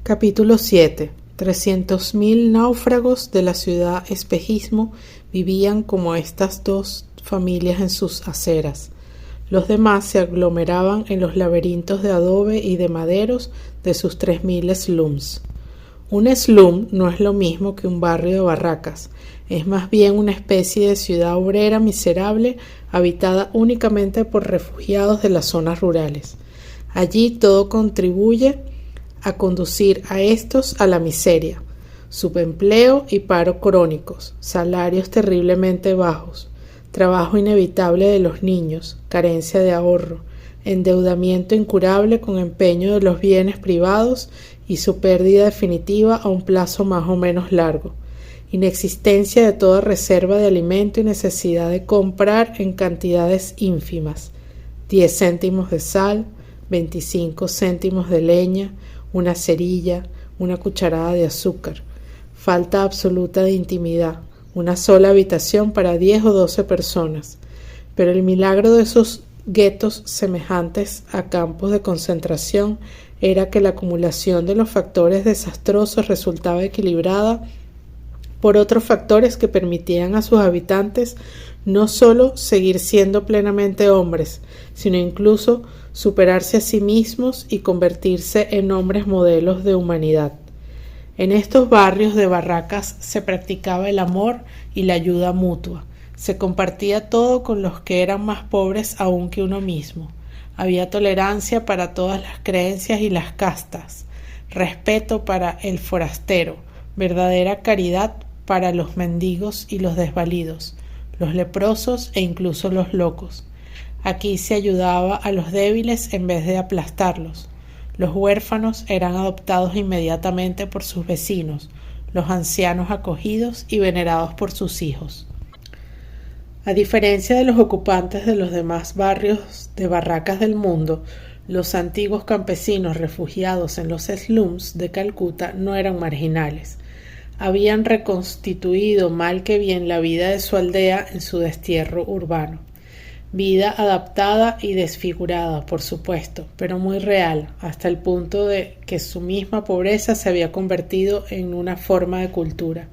Capítulo 7. 300.000 náufragos de la ciudad espejismo vivían como estas dos familias en sus aceras. Los demás se aglomeraban en los laberintos de adobe y de maderos de sus 3.000 slums. Un slum no es lo mismo que un barrio de barracas, es más bien una especie de ciudad obrera miserable habitada únicamente por refugiados de las zonas rurales. Allí todo contribuye a conducir a estos a la miseria, subempleo y paro crónicos, salarios terriblemente bajos, trabajo inevitable de los niños, carencia de ahorro, endeudamiento incurable con empeño de los bienes privados y su pérdida definitiva a un plazo más o menos largo, inexistencia de toda reserva de alimento y necesidad de comprar en cantidades ínfimas, 10 céntimos de sal, 25 céntimos de leña, una cerilla, una cucharada de azúcar, falta absoluta de intimidad, una sola habitación para 10 o 12 personas. Pero el milagro de esos guetos semejantes a campos de concentración era que la acumulación de los factores desastrosos resultaba equilibrada por otros factores que permitían a sus habitantes no sólo seguir siendo plenamente hombres, sino incluso superarse a sí mismos y convertirse en hombres modelos de humanidad. En estos barrios de barracas se practicaba el amor y la ayuda mutua. Se compartía todo con los que eran más pobres aún que uno mismo. Había tolerancia para todas las creencias y las castas, respeto para el forastero, verdadera caridad para los mendigos y los desvalidos, los leprosos e incluso los locos. Aquí se ayudaba a los débiles en vez de aplastarlos. Los huérfanos eran adoptados inmediatamente por sus vecinos, los ancianos acogidos y venerados por sus hijos. A diferencia de los ocupantes de los demás barrios de barracas del mundo, los antiguos campesinos refugiados en los slums de Calcuta no eran marginales. Habían reconstituido mal que bien la vida de su aldea en su destierro urbano. Vida adaptada y desfigurada, por supuesto, pero muy real, hasta el punto de que su misma pobreza se había convertido en una forma de cultura.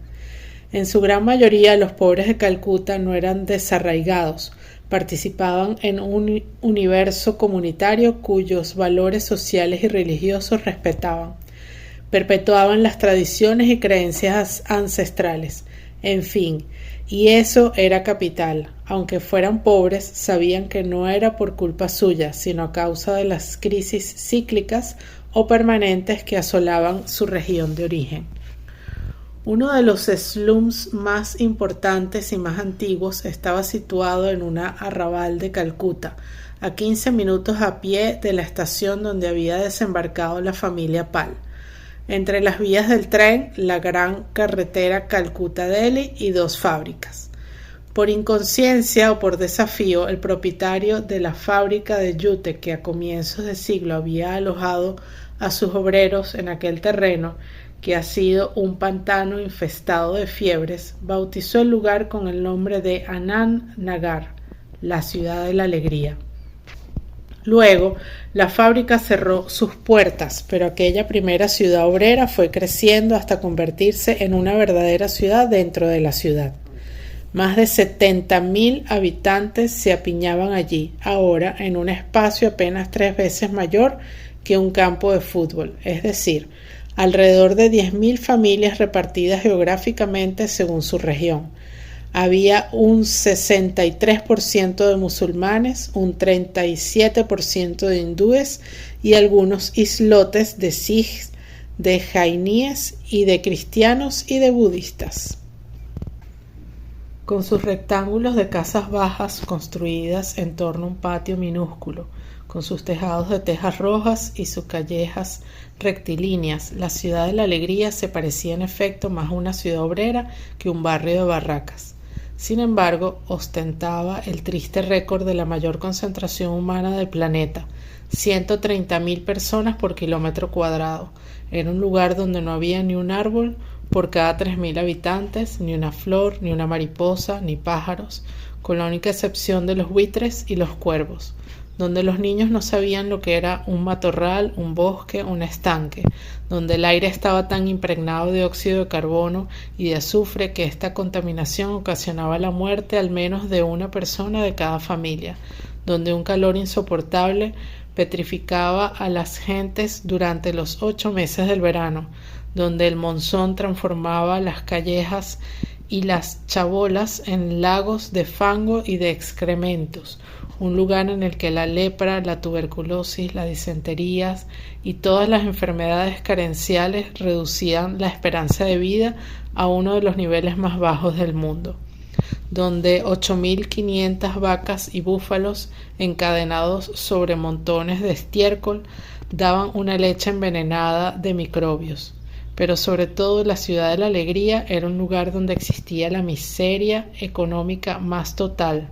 En su gran mayoría, los pobres de Calcuta no eran desarraigados, participaban en un universo comunitario cuyos valores sociales y religiosos respetaban. Perpetuaban las tradiciones y creencias ancestrales, en fin, y eso era capital. Aunque fueran pobres, sabían que no era por culpa suya, sino a causa de las crisis cíclicas o permanentes que asolaban su región de origen. Uno de los slums más importantes y más antiguos estaba situado en una arrabal de Calcuta, a 15 minutos a pie de la estación donde había desembarcado la familia Pal. Entre las vías del tren, la gran carretera Calcuta-Delhi y 2 fábricas. Por inconsciencia o por desafío, el propietario de la fábrica de yute que a comienzos de siglo había alojado a sus obreros en aquel terreno, que ha sido un pantano infestado de fiebres, bautizó el lugar con el nombre de Anand Nagar, la ciudad de la alegría. Luego, la fábrica cerró sus puertas, pero aquella primera ciudad obrera fue creciendo hasta convertirse en una verdadera ciudad dentro de la ciudad. Más de 70.000 habitantes se apiñaban allí, ahora en un espacio apenas 3 veces mayor que un campo de fútbol, es decir, alrededor de 10.000 familias repartidas geográficamente según su región. Había un 63% de musulmanes, un 37% de hindúes y algunos islotes de sikhs, de jainíes y de cristianos y de budistas. Con sus rectángulos de casas bajas construidas en torno a un patio minúsculo, con sus tejados de tejas rojas y sus callejas rectilíneas, la ciudad de la alegría se parecía en efecto más a una ciudad obrera que un barrio de barracas. Sin embargo, ostentaba el triste récord de la mayor concentración humana del planeta, 130.000 personas por kilómetro cuadrado. Era un lugar donde no había ni un árbol por cada 3.000 habitantes, ni una flor, ni una mariposa, ni pájaros, con la única excepción de los buitres y los cuervos. donde los niños no sabían lo que era un matorral, un bosque, un estanque, donde el aire estaba tan impregnado de óxido de carbono y de azufre que esta contaminación ocasionaba la muerte al menos de una persona de cada familia, donde un calor insoportable petrificaba a las gentes durante los 8 meses del verano, donde el monzón transformaba las callejas y las chabolas en lagos de fango y de excrementos, un lugar en el que la lepra, la tuberculosis, las disenterías y todas las enfermedades carenciales reducían la esperanza de vida a uno de los niveles más bajos del mundo, donde 8.500 vacas y búfalos encadenados sobre montones de estiércol daban una leche envenenada de microbios. Pero sobre todo la ciudad de la alegría era un lugar donde existía la miseria económica más total.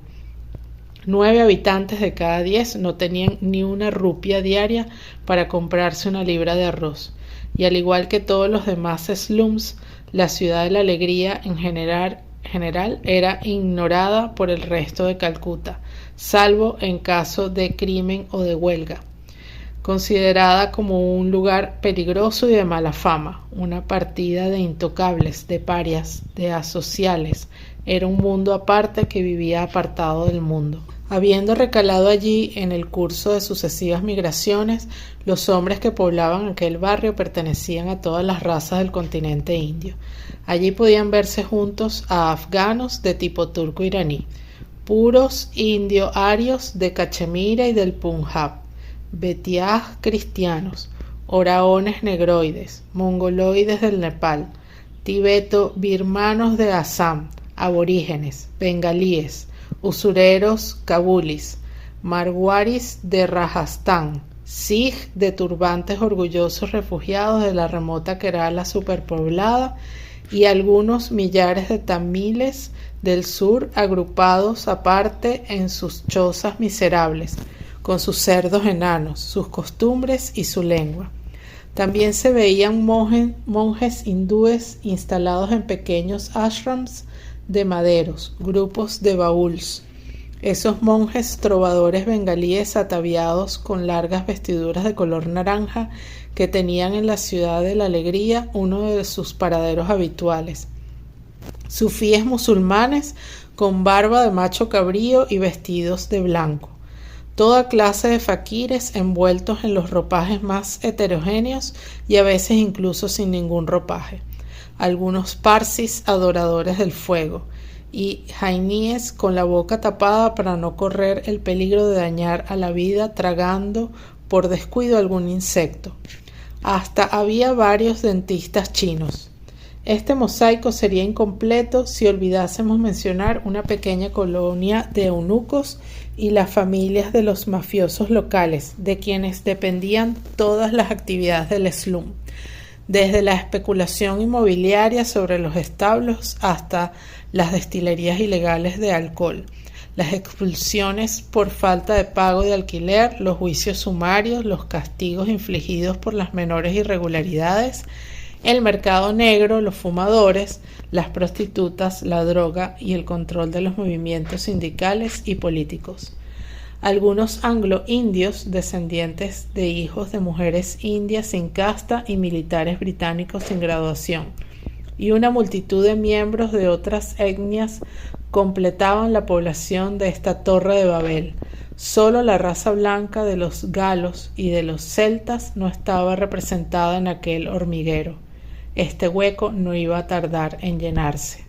9 habitantes de cada 10 no tenían ni una rupia diaria para comprarse una libra de arroz, y al igual que todos los demás slums, la ciudad de la alegría en general era ignorada por el resto de Calcuta, salvo en caso de crimen o de huelga. Considerada como un lugar peligroso y de mala fama, una partida de intocables, de parias, de asociales, era un mundo aparte que vivía apartado del mundo. Habiendo recalado allí en el curso de sucesivas migraciones, los hombres que poblaban aquel barrio pertenecían a todas las razas del continente indio. Allí podían verse juntos a afganos de tipo turco-iraní, puros indio-arios de Cachemira y del Punjab, betiaj cristianos, oraones negroides, mongoloides del Nepal, tibeto-birmanos de Assam, aborígenes, bengalíes, usureros kabulis, marwaris de Rajastán, sikh de turbantes orgullosos refugiados de la remota Kerala superpoblada y algunos millares de tamiles del sur agrupados aparte en sus chozas miserables, con sus cerdos enanos, sus costumbres y su lengua. También se veían monjes hindúes instalados en pequeños ashrams de maderos, grupos de baúls. Esos monjes trovadores bengalíes ataviados con largas vestiduras de color naranja que tenían en la ciudad de la alegría uno de sus paraderos habituales. Sufíes musulmanes con barba de macho cabrío y vestidos de blanco. Toda clase de faquires envueltos en los ropajes más heterogéneos y a veces incluso sin ningún ropaje. Algunos parsis adoradores del fuego y jainíes con la boca tapada para no correr el peligro de dañar a la vida tragando por descuido algún insecto. Hasta había varios dentistas chinos. Este mosaico sería incompleto si olvidásemos mencionar una pequeña colonia de eunucos y las familias de los mafiosos locales, de quienes dependían todas las actividades del slum, desde la especulación inmobiliaria sobre los establos hasta las destilerías ilegales de alcohol, las expulsiones por falta de pago de alquiler, los juicios sumarios, los castigos infligidos por las menores irregularidades, el mercado negro, los fumadores, las prostitutas, la droga y el control de los movimientos sindicales y políticos. Algunos anglo-indios, descendientes de hijos de mujeres indias sin casta y militares británicos sin graduación, y una multitud de miembros de otras etnias completaban la población de esta Torre de Babel. Solo la raza blanca de los galos y de los celtas no estaba representada en aquel hormiguero. Este hueco no iba a tardar en llenarse.